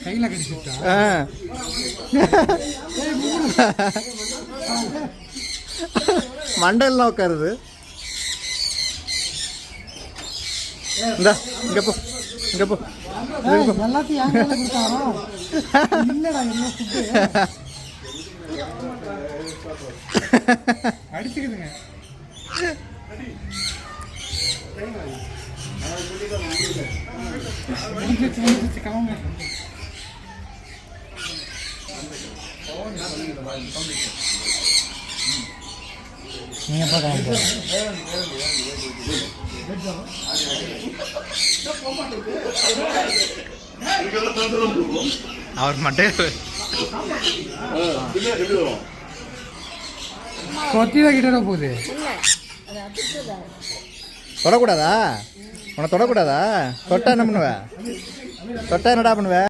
கையில் கடிச்சுட்டா மண்டெல்லாம் உட்காருது. இந்தா இங்கே போ, இங்கே போ. எல்லாத்தையும் இல்லடா என்ன ஃபுட்டு அடிச்சுக்குதுங்க. கவங்க நீங்கள் பார்க்க அவர் மட்டும் கொத்திதான் கிட்ட போகுது. தொடக்கூடாதா? உன்னை தொடக்கூடாதா? தொட்டா என்ன பண்ணுவ? தொட்டா என்னடா பண்ணுவ?